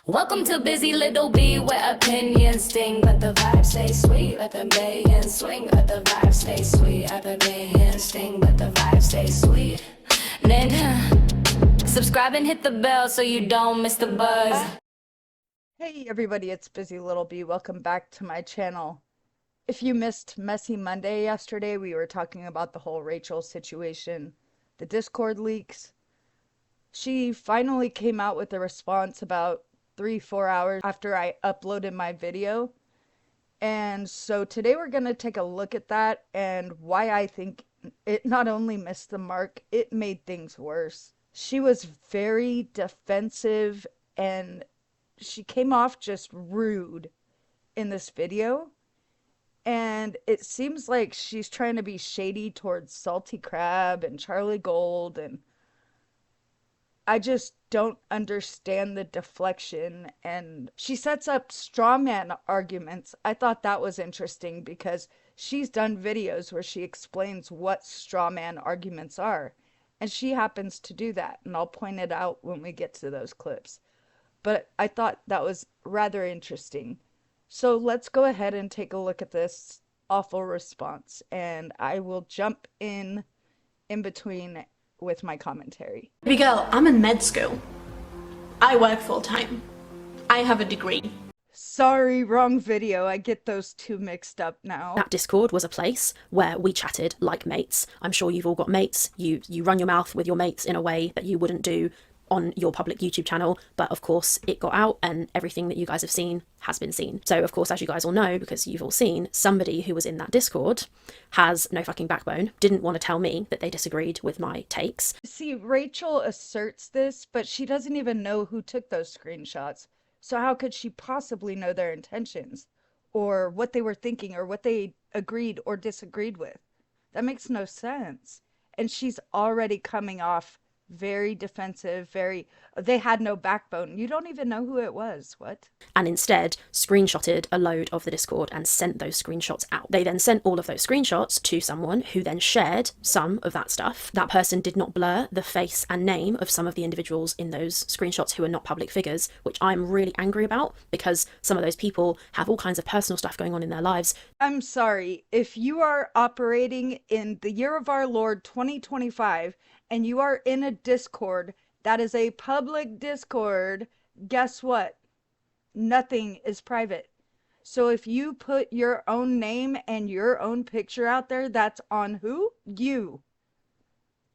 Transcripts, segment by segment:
Welcome to Busy Little Bee, where opinions sting, but the vibes stay sweet. Let the mayhem swing, let the vibes stay sweet. Let the mayhem sting, but the vibes stay sweet. Then subscribe and hit the bell so you don't miss the buzz. Hey everybody, it's Busy Little Bee. Welcome back to my channel. If you missed Messy Monday yesterday, we were talking about the whole Rachel situation, the Discord leaks. She finally came out with a response about 3-4 hours after I uploaded my video. And so today we're going to take a look at that and why I think it not only missed the mark, it made things worse. She was very defensive and she came off just rude in this video. And it seems like she's trying to be shady towards Salty Crab and Charlie Gold, and I just don't understand the deflection. And she sets up straw man arguments. I thought that was interesting because she's done videos where she explains what straw man arguments are. And she happens to do that. And I'll point it out when we get to those clips. But I thought that was rather interesting. So let's go ahead and take a look at this awful response. And I will jump in between with my commentary. Baby girl, I'm in med school. I work full time. I have a degree. Sorry, wrong video. I get those two mixed up now. That Discord was a place where we chatted like mates. I'm sure you've all got mates. You run your mouth with your mates in a way that you wouldn't do on your public YouTube channel, but of course it got out and everything that you guys have seen has been seen. So of course, as you guys all know, because you've all seen, somebody who was in that Discord has no fucking backbone, didn't want to tell me that they disagreed with my takes. See, Rachel asserts this, but she doesn't even know who took those screenshots. So how could she possibly know their intentions or what they were thinking or what they agreed or disagreed with? That makes no sense. And she's already coming off very defensive, they had no backbone. You don't even know who it was. What? And instead screenshotted a load of the Discord and sent those screenshots out. They then sent all of those screenshots to someone who then shared some of that stuff. That person did not blur the face and name of some of the individuals in those screenshots who are not public figures, which I'm really angry about because some of those people have all kinds of personal stuff going on in their lives. I'm sorry, if you are operating in the year of our Lord 2025 and you are in a Discord that is a public Discord, guess what? Nothing is private. So if you put your own name and your own picture out there, that's on who? You.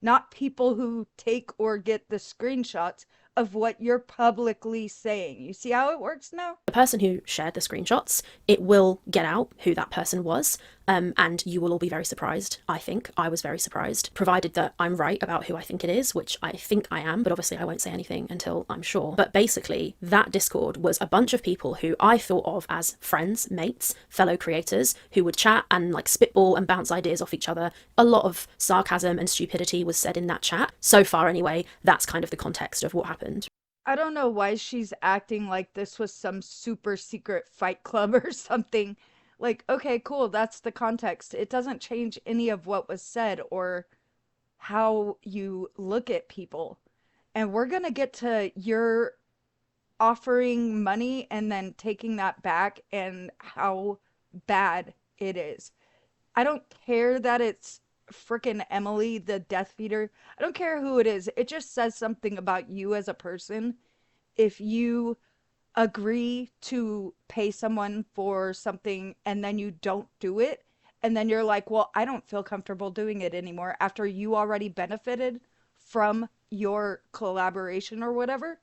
Not people who take or get the screenshots of what you're publicly saying. You see how it works now? The person who shared the screenshots, it will get out who that person was, and you will all be very surprised. I think I was very surprised, provided that I'm right about who I think it is, which I think I am, but obviously I won't say anything until I'm sure. But basically, that Discord was a bunch of people who I thought of as friends, mates, fellow creators, who would chat and like spitball and bounce ideas off each other. A lot of sarcasm and stupidity was said in that chat. So far anyway, that's kind of the context of what happened. I don't know why she's acting like this was some super secret fight club or something. Like, okay, cool, that's the context. It doesn't change any of what was said or how you look at people. And we're gonna get to your offering money and then taking that back and how bad it is. I don't care that it's frickin' Emily, the death feeder. I don't care who it is. It just says something about you as a person if you agree to pay someone for something and then you don't do it, and then you're like, well, I don't feel comfortable doing it anymore after you already benefited from your collaboration or whatever.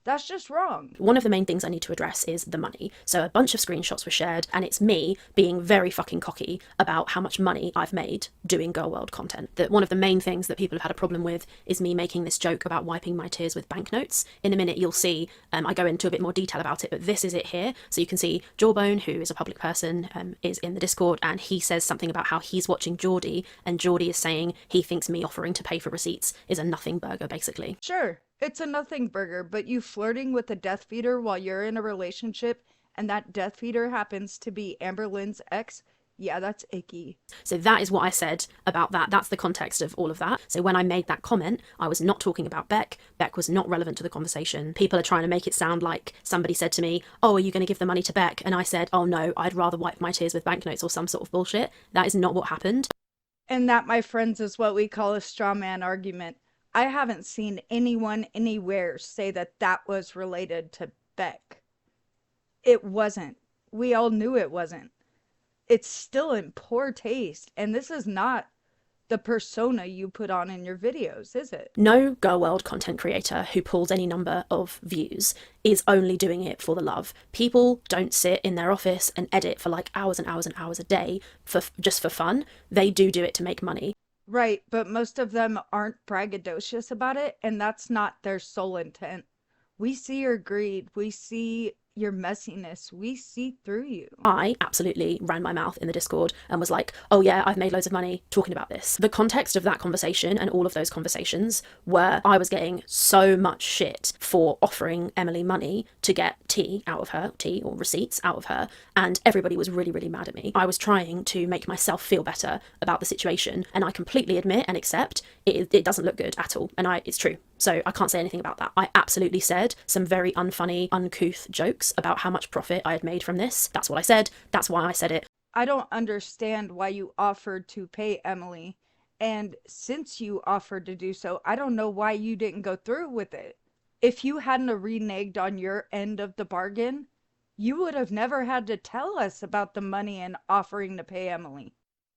That's just wrong. One of the main things I need to address is the money. So a bunch of screenshots were shared, and it's me being very fucking cocky about how much money I've made doing Girl World content. That one of the main things that people have had a problem with is me making this joke about wiping my tears with banknotes. In a minute you'll see, I go into a bit more detail about it, but this is it here. So you can see Jawbone, who is a public person, is in the Discord, and he says something about how he's watching Geordie, and Geordie is saying he thinks me offering to pay for receipts is a nothing burger, basically. Sure. It's a nothing burger, but you flirting with a death feeder while you're in a relationship and that death feeder happens to be Amber Lynn's ex, Yeah, that's icky. So that is what I said about that. That's the context of all of that. So when I made that comment, I was not talking about Beck. Beck was not relevant to the conversation. People are trying to make it sound like somebody said to me, oh, are you going to give the money to Beck? And I said, oh no, I'd rather wipe my tears with banknotes or some sort of bullshit. That is not what happened. And that, my friends, is what we call a straw man argument. I haven't seen anyone anywhere say that that was related to Beck. It wasn't. We all knew it wasn't. It's still in poor taste, and this is not the persona you put on in your videos, is it? No Girl World content creator who pulls any number of views is only doing it for the love. People don't sit in their office and edit for like hours and hours and hours a day for just for fun. They do it to make money. Right, but most of them aren't braggadocious about it, and that's not their sole intent. We see your greed, we see your messiness, we see through you. I absolutely ran my mouth in the Discord and was like, oh yeah, I've made loads of money talking about this. The context of that conversation and all of those conversations were I was getting so much shit for offering Emily money to get tea out of her, tea or receipts out of her, and everybody was really, really mad at me. I was trying to make myself feel better about the situation, and I completely admit and accept it doesn't look good at all, and it's true. So I can't say anything about that. I absolutely said some very unfunny, uncouth jokes about how much profit I had made from this. That's what I said. That's why I said it. I don't understand why you offered to pay Emily. And since you offered to do so, I don't know why you didn't go through with it. If you hadn't reneged on your end of the bargain, you would have never had to tell us about the money and offering to pay Emily.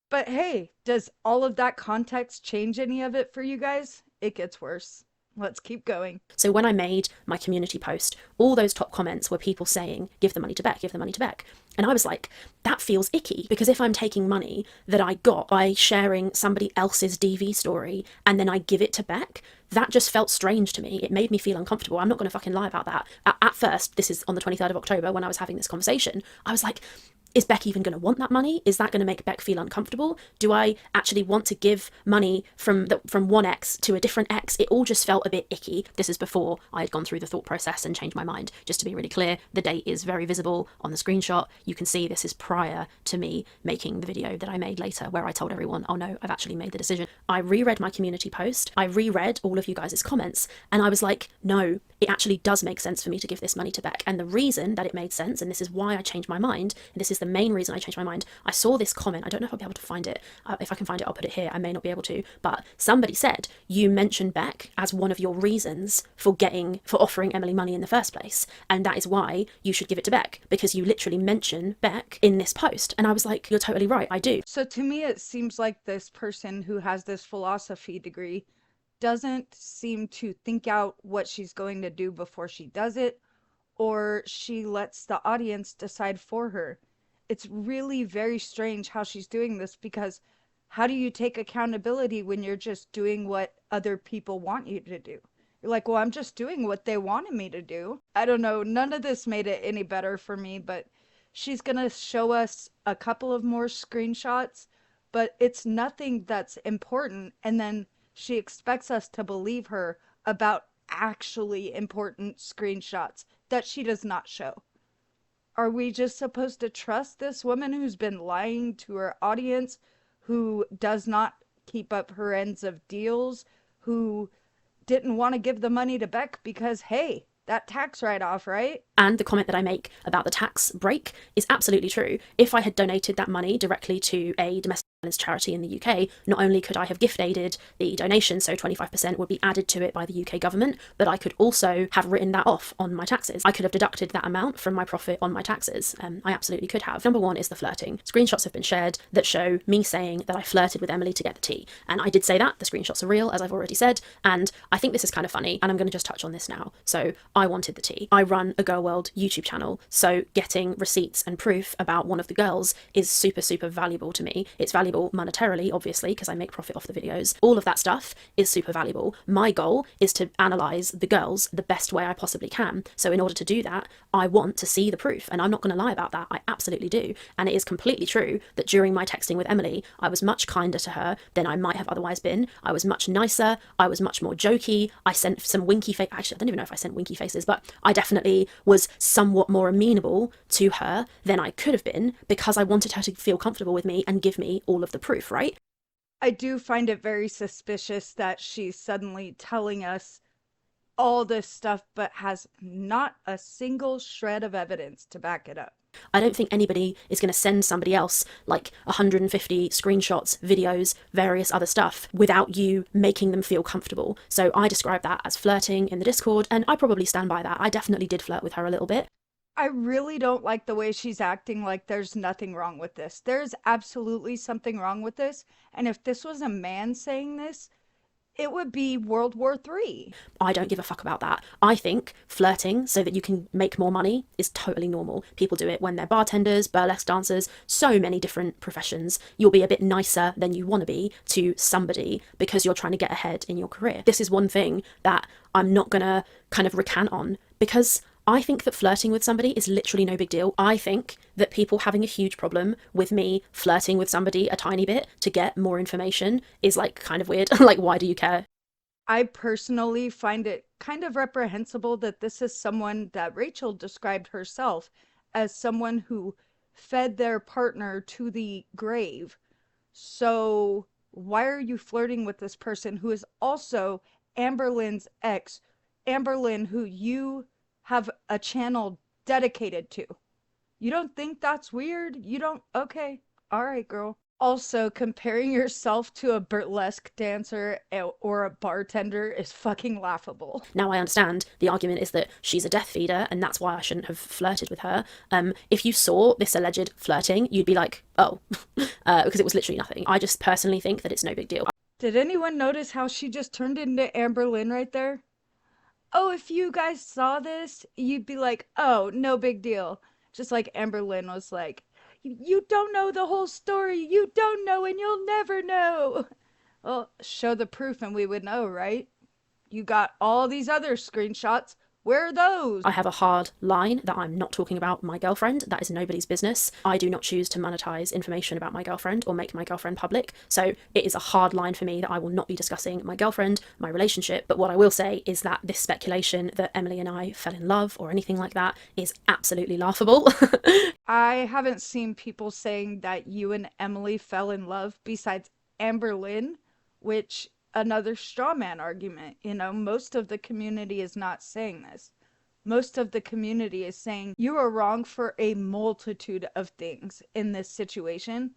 But hey, does all of that context change any of it for you guys? It gets worse. Let's keep going. So when I made my community post, all those top comments were people saying, give the money to Beck, give the money to Beck. And I was like, that feels icky, because if I'm taking money that I got by sharing somebody else's DV story and then I give it to Beck, that just felt strange to me. It made me feel uncomfortable. I'm not going to fucking lie about that. At first, this is on the 23rd of October when I was having this conversation, I was like, is Beck even going to want that money? Is that going to make Beck feel uncomfortable? Do I actually want to give money from one ex to a different ex? It all just felt a bit icky. This is before I had gone through the thought process and changed my mind. Just to be really clear, the date is very visible on the screenshot. You can see this is prior to me making the video that I made later where I told everyone, oh no, I've actually made the decision. I reread my community post. I reread all of you guys' comments, and I was like, no, it actually does make sense for me to give this money to Beck. And the reason that it made sense, and this is why I changed my mind, and this is the main reason I changed my mind, I saw this comment. I don't know if I'll be able to find it. If I can find it, I'll put it here. I may not be able to, but somebody said, you mentioned Beck as one of your reasons for offering Emily money in the first place. And that is why you should give it to Beck, because you literally mention Beck in this post. And I was like, you're totally right. I do. So to me, it seems like this person who has this philosophy degree doesn't seem to think out what she's going to do before she does it, or she lets the audience decide for her. It's really very strange how she's doing this, because how do you take accountability when you're just doing what other people want you to do? You're like, well, I'm just doing what they wanted me to do. I don't know. None of this made it any better for me, but she's going to show us a couple of more screenshots, but it's nothing that's important. And then she expects us to believe her about actually important screenshots that she does not show. Are we just supposed to trust this woman who's been lying to her audience, who does not keep up her ends of deals, who didn't want to give the money to Beck because, hey, that tax write-off, right? And the comment that I make about the tax break is absolutely true. If I had donated that money directly to a domestic violence charity in the UK, not only could I have gift aided the donation, so 25% would be added to it by the UK government, but I could also have written that off on my taxes. I could have deducted that amount from my profit on my taxes. I absolutely could have. Number one is the flirting. Screenshots have been shared that show me saying that I flirted with Emily to get the tea. And I did say that. The screenshots are real, as I've already said. And I think this is kind of funny, and I'm going to just touch on this now. So I wanted the tea. I run a Girl World YouTube channel, so getting receipts and proof about one of the girls is super, super valuable to me. It's valuable monetarily, obviously, because I make profit off the videos. All of that stuff is super valuable. My goal is to analyze the girls the best way I possibly can. So in order to do that, I want to see the proof, and I'm not going to lie about that. I absolutely do. And it is completely true that during my texting with Emily, I was much kinder to her than I might have otherwise been. I was much nicer. I was much more jokey. I sent some winky face. Actually, I don't even know if I sent winky faces, but I definitely was was somewhat more amenable to her than I could have been because I wanted her to feel comfortable with me and give me all of the proof, right? I do find it very suspicious that she's suddenly telling us all this stuff but has not a single shred of evidence to back it up. I don't think anybody is going to send somebody else like 150 screenshots, videos, various other stuff without you making them feel comfortable. So I describe that as flirting in the Discord, and I probably stand by that. I definitely did flirt with her a little bit. I really don't like the way she's acting like there's nothing wrong with this. There's absolutely something wrong with this. And if this was a man saying this, it would be World War III. I don't give a fuck about that. I think flirting so that you can make more money is totally normal. People do it when they're bartenders, burlesque dancers, so many different professions. You'll be a bit nicer than you want to be to somebody because you're trying to get ahead in your career. This is one thing that I'm not gonna kind of recant on because I think that flirting with somebody is literally no big deal. I think that people having a huge problem with me flirting with somebody a tiny bit to get more information is like kind of weird. Like, why do you care? I personally find it kind of reprehensible that this is someone that Rachel described herself as someone who fed their partner to the grave. So why are you flirting with this person who is also Amberlynn's ex? Amberlynn, who you have a channel dedicated to. You don't think that's weird? You don't? Okay. All right, girl. Also, comparing yourself to a burlesque dancer or a bartender is fucking laughable. Now, I understand the argument is that she's a death feeder and that's why I shouldn't have flirted with her. If you saw this alleged flirting, you'd be like, oh, because it was literally nothing. I just personally think that it's no big deal. Did anyone notice how she just turned into Amberlynn right there? Oh, if you guys saw this, you'd be like, oh, no big deal. Just like Amberlynn was like, you don't know the whole story. You don't know and you'll never know. Well, show the proof and we would know, right? You got all these other screenshots. Where are those? I have a hard line that I'm not talking about my girlfriend. That is nobody's business. I do not choose to monetize information about my girlfriend or make my girlfriend public. So it is a hard line for me that I will not be discussing my girlfriend, my relationship. But what I will say is that this speculation that Emily and I fell in love or anything like that is absolutely laughable. I haven't seen people saying that you and Emily fell in love besides Amberlynn, which another straw man argument. You know, most of the community is not saying this. Most of the community is saying you are wrong for a multitude of things in this situation.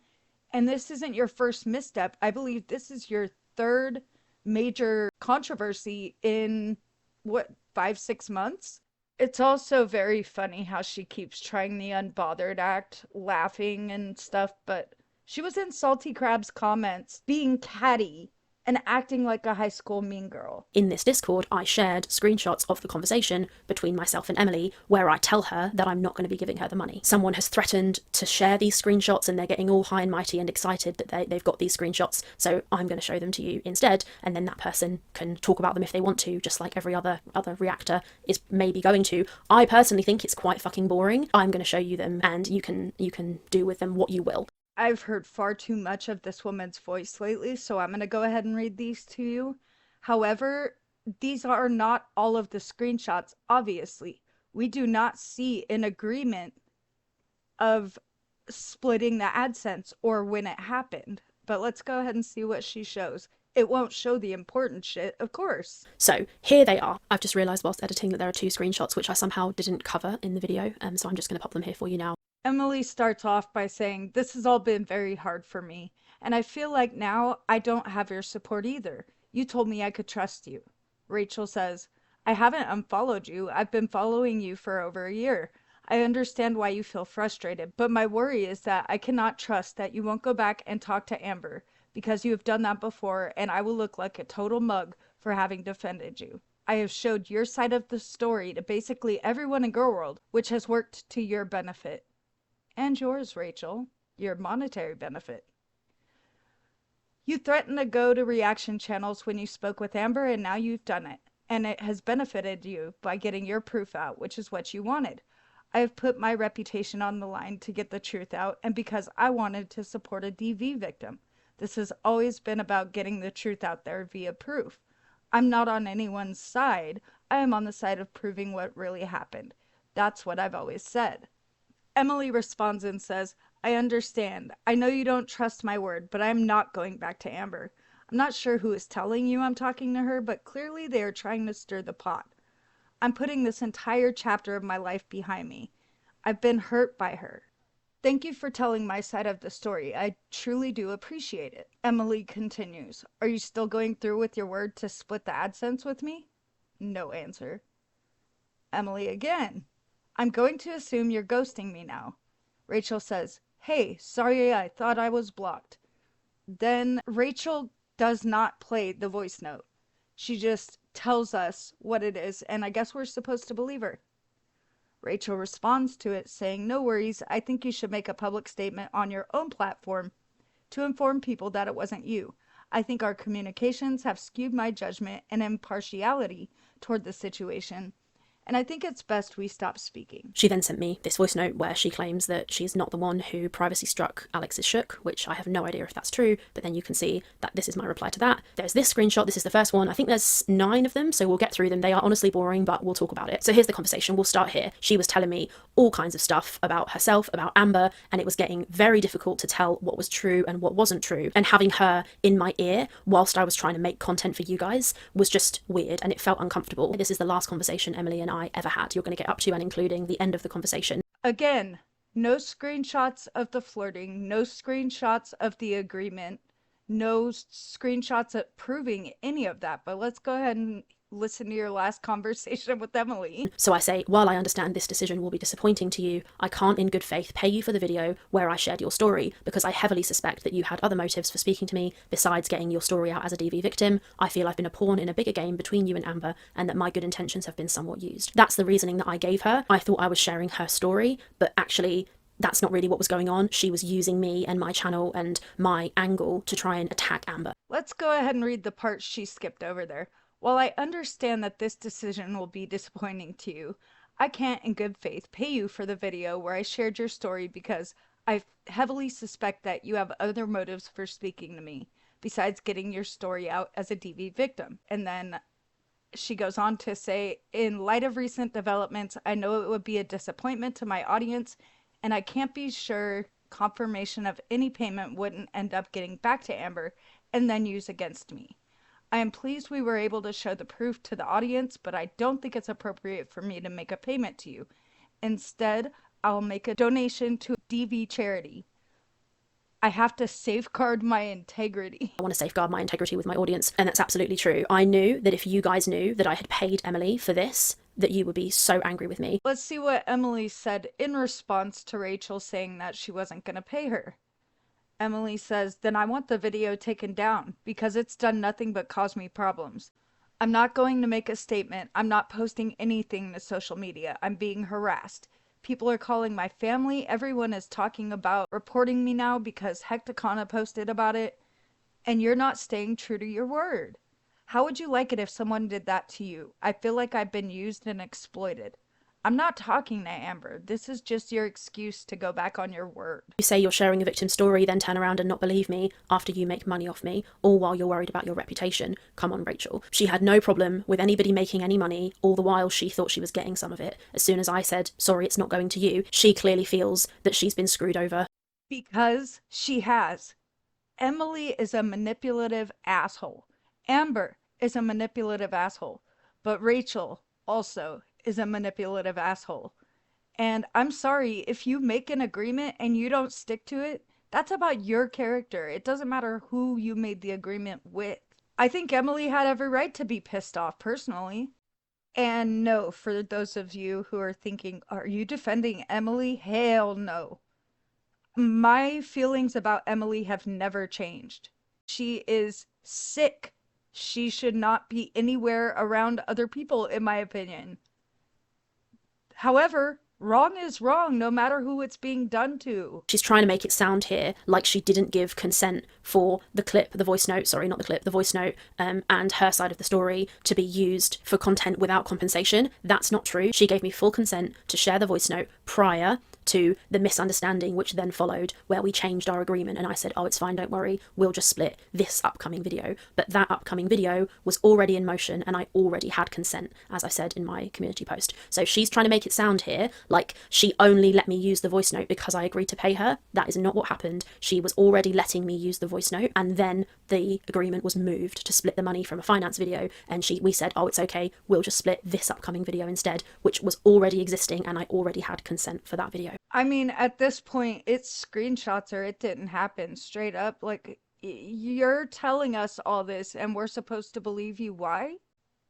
And this isn't your first misstep. I believe this is your third major controversy in what, 5-6 months? It's also very funny how she keeps trying the unbothered act, laughing and stuff, but she was in Salty Crab's comments being catty and acting like a high school mean girl. In this Discord, I shared screenshots of the conversation between myself and Emily where I tell her that I'm not going to be giving her the money. Someone has threatened to share these screenshots and they're getting all high and mighty and excited that they've got these screenshots, so I'm going to show them to you instead, and then that person can talk about them if they want to, just like every other reactor is maybe going to. I personally think it's quite fucking boring. I'm going to show you them and you can do with them what you will. I've heard far too much of this woman's voice lately, so I'm going to go ahead and read these to you. However, these are not all of the screenshots, obviously. We do not see an agreement of splitting the AdSense or when it happened. But let's go ahead and see what she shows. It won't show the important shit, of course. So here they are. I've just realised whilst editing that there are 2 screenshots which I somehow didn't cover in the video, so I'm just going to pop them here for you now. Emily starts off by saying, "This has all been very hard for me, and I feel like now I don't have your support either. You told me I could trust you." Rachel says, "I haven't unfollowed you. I've been following you for over a year. I understand why you feel frustrated, but my worry is that I cannot trust that you won't go back and talk to Amber, because you have done that before, and I will look like a total mug for having defended you. I have showed your side of the story to basically everyone in Girl World, which has worked to your benefit. And yours, Rachel. Your monetary benefit. You threatened to go to reaction channels when you spoke with Amber, and now you've done it. And it has benefited you by getting your proof out, which is what you wanted. I have put my reputation on the line to get the truth out, and because I wanted to support a DV victim. This has always been about getting the truth out there via proof. I'm not on anyone's side. I am on the side of proving what really happened. That's what I've always said. Emily responds and says, I understand. I know you don't trust my word, but I'm not going back to Amber. I'm not sure who is telling you I'm talking to her, but clearly they are trying to stir the pot. I'm putting this entire chapter of my life behind me. I've been hurt by her. Thank you for telling my side of the story. I truly do appreciate it. Emily continues, Are you still going through with your word to split the AdSense with me? No answer. Emily again. I'm going to assume you're ghosting me now. Rachel says, Hey, sorry, I thought I was blocked. Then Rachel does not play the voice note. She just tells us what it is, and I guess we're supposed to believe her. Rachel responds to it saying, No worries, I think you should make a public statement on your own platform to inform people that it wasn't you. I think our communications have skewed my judgment and impartiality toward the situation, and I think it's best we stop speaking. She then sent me this voice note where she claims that she's not the one who privacy struck Alex's shook, which I have no idea if that's true, but then you can see that this is my reply to that. There's this screenshot, this is the first one. I think there's 9 of them, so we'll get through them. They are honestly boring, but we'll talk about it. So here's the conversation. We'll start here. She was telling me all kinds of stuff about herself, about Amber, and it was getting very difficult to tell what was true and what wasn't true. And having her in my ear whilst I was trying to make content for you guys was just weird, and it felt uncomfortable. This is the last conversation Emily and I ever had. You're going to get up to and including the end of the conversation. Again, no screenshots of the flirting, no screenshots of the agreement, no screenshots of proving any of that. But let's go ahead and listen to your last conversation with Emily. So I say, while I understand this decision will be disappointing to you, I can't in good faith pay you for the video where I shared your story because I heavily suspect that you had other motives for speaking to me besides getting your story out as a DV victim. I feel I've been a pawn in a bigger game between you and Amber and that my good intentions have been somewhat used. That's the reasoning that I gave her. I thought I was sharing her story, but actually that's not really what was going on. She was using me and my channel and my angle to try and attack Amber. Let's go ahead and read the part she skipped over there. While I understand that this decision will be disappointing to you, I can't in good faith pay you for the video where I shared your story because I heavily suspect that you have other motives for speaking to me besides getting your story out as a DV victim. And then she goes on to say, in light of recent developments, I know it would be a disappointment to my audience, and I can't be sure confirmation of any payment wouldn't end up getting back to Amber and then used against me. I am pleased we were able to show the proof to the audience, but I don't think it's appropriate for me to make a payment to you. Instead, I'll make a donation to a DV charity. I have to safeguard my integrity. I want to safeguard my integrity with my audience, and that's absolutely true. I knew that if you guys knew that I had paid Emily for this, that you would be so angry with me. Let's see what Emily said in response to Rachel saying that she wasn't going to pay her. Emily says, then I want the video taken down because it's done nothing but cause me problems. I'm not going to make a statement. I'm not posting anything to social media. I'm being harassed. People are calling my family. Everyone is talking about reporting me now because Hecticana posted about it. And you're not staying true to your word. How would you like it if someone did that to you? I feel like I've been used and exploited. I'm not talking to Amber. This is just your excuse to go back on your word. You say you're sharing a victim story, then turn around and not believe me after you make money off me, all while you're worried about your reputation. Come on, Rachel. She had no problem with anybody making any money, all the while she thought she was getting some of it. As soon as I said, sorry, it's not going to you, she clearly feels that she's been screwed over. Because she has. Emily is a manipulative asshole. Amber is a manipulative asshole. But Rachel also is a manipulative asshole. And I'm sorry, if you make an agreement and you don't stick to it, that's about your character. It doesn't matter who you made the agreement with. I think Emily had every right to be pissed off personally. And no, for those of you who are thinking, are you defending Emily? Hell no. My feelings about Emily have never changed. She is sick. She should not be anywhere around other people, in my opinion. However, Wrong is wrong, no matter who it's being done to. She's trying to make it sound here like she didn't give consent for the clip, the voice note, sorry, not the clip, the voice note, and her side of the story to be used for content without compensation. That's not true. She gave me full consent to share the voice note prior to the misunderstanding which then followed, where we changed our agreement and I said, oh, it's fine, don't worry, we'll just split this upcoming video. But that upcoming video was already in motion and I already had consent, as I said in my community post. So she's trying to make it sound here like she only let me use the voice note because I agreed to pay her. That is not what happened. She was already letting me use the voice note, and then the agreement was moved to split the money from a finance video, and we said, oh, it's okay, we'll just split this upcoming video instead, which was already existing and I already had consent for that video. I mean, at this point, it's screenshots or it didn't happen. Straight up, like, you're telling us all this and we're supposed to believe you. Why?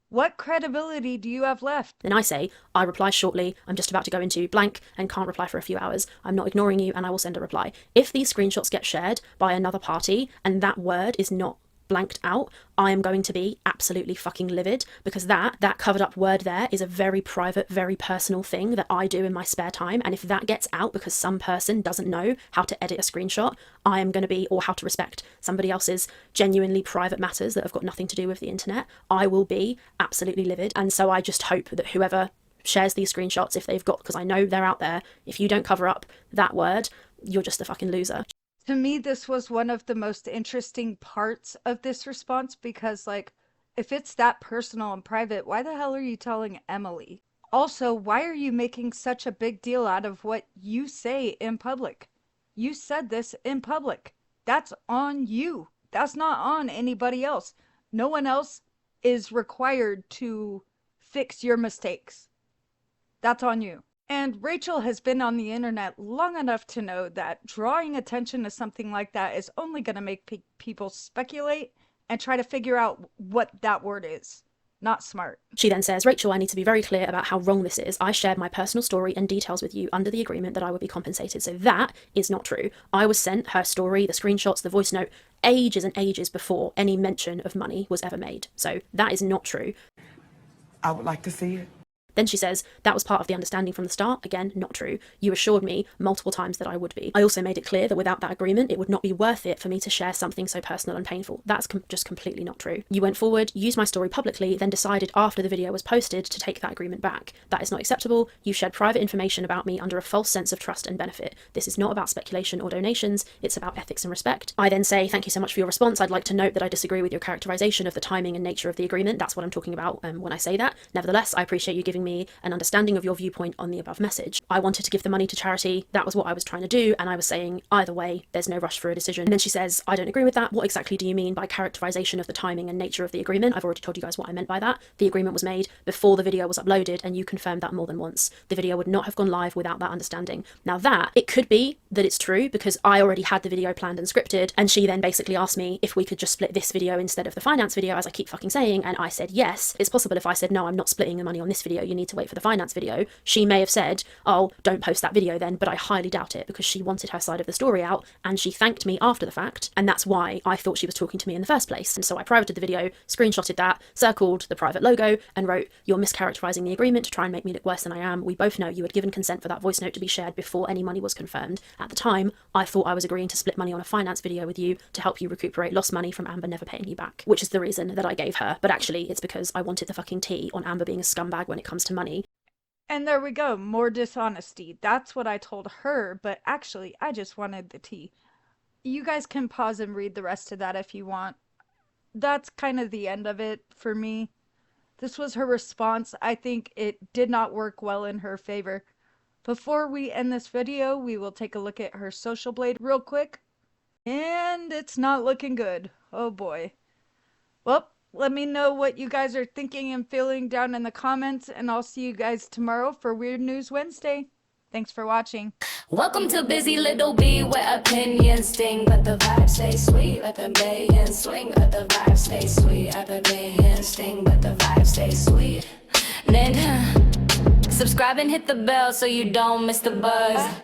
What credibility do you have left? Then I say, I reply shortly, I'm just about to go into blank and can't reply for a few hours. I'm not ignoring you and I will send a reply. If these screenshots get shared by another party and that word is not blanked out, I am going to be absolutely fucking livid, because that covered up word there is a very private, very personal thing that I do in my spare time, and if that gets out because some person doesn't know how to edit a screenshot, I am going to be, or how to respect somebody else's genuinely private matters that have got nothing to do with the internet, I will be absolutely livid. And so I just hope that whoever shares these screenshots, if they've got, because I know they're out there, if you don't cover up that word, you're just a fucking loser. To me, this was one of the most interesting parts of this response, because, like, if it's that personal and private, why the hell are you telling Emily? Also, why are you making such a big deal out of what you say in public? You said this in public. That's on you. That's not on anybody else. No one else is required to fix your mistakes. That's on you. And Rachel has been on the internet long enough to know that drawing attention to something like that is only going to make people speculate and try to figure out what that word is. Not smart. She then says, Rachel, I need to be very clear about how wrong this is. I shared my personal story and details with you under the agreement that I would be compensated. So that is not true. I was sent her story, the screenshots, the voice note, ages and ages before any mention of money was ever made. So that is not true. I would like to see it. Then she says, that was part of the understanding from the start. Again, not true. You assured me multiple times that I would be. I also made it clear that without that agreement, it would not be worth it for me to share something so personal and painful. That's just completely not true. You went forward, used my story publicly, then decided after the video was posted to take that agreement back. That is not acceptable. You shared private information about me under a false sense of trust and benefit. This is not about speculation or donations. It's about ethics and respect. I then say, thank you so much for your response. I'd like to note that I disagree with your characterization of the timing and nature of the agreement. That's what I'm talking about when I say that. Nevertheless, I appreciate you giving me an understanding of your viewpoint on the above message. I wanted to give the money to charity. That was what I was trying to do, and I was saying either way, there's no rush for a decision. And then she says, I don't agree with that. What exactly do you mean by characterization of the timing and nature of the agreement? I've already told you guys what I meant by that. The agreement was made before the video was uploaded, and you confirmed that more than once. The video would not have gone live without that understanding. Now that, it could be that it's true because I already had the video planned and scripted, and she then basically asked me if we could just split this video instead of the finance video, as I keep fucking saying, and I said yes. It's possible if I said, no, I'm not splitting the money on this video, you need to wait for the finance video, she may have said, oh, don't post that video then, but I highly doubt it because she wanted her side of the story out and she thanked me after the fact, and that's why I thought she was talking to me in the first place. And so I privated the video, screenshotted that, circled the private logo and wrote, you're mischaracterizing the agreement to try and make me look worse than I am. We both know you had given consent for that voice note to be shared before any money was confirmed. At the time, I thought I was agreeing to split money on a finance video with you to help you recuperate lost money from Amber never paying you back, which is the reason that I gave her. But actually, it's because I wanted the fucking tea on Amber being a scumbag when it comes to money. And there we go, more dishonesty. That's what I told her, but actually, I just wanted the tea. You guys can pause and read the rest of that if you want. That's kind of the end of it for me. This was her response. I think it did not work well in her favor. Before we end this video, we will take a look at her social blade real quick. And it's not looking good. Oh boy. Well, let me know what you guys are thinking and feeling down in the comments, and I'll see you guys tomorrow for Weird News Wednesday. Thanks for watching. Welcome to Busy Little Bee, where opinions sting, but the vibes stay sweet. Let the baying swing, let the vibes stay sweet. Let the baying sting, but the vibes stay sweet. Then subscribe and hit the bell so you don't miss the buzz.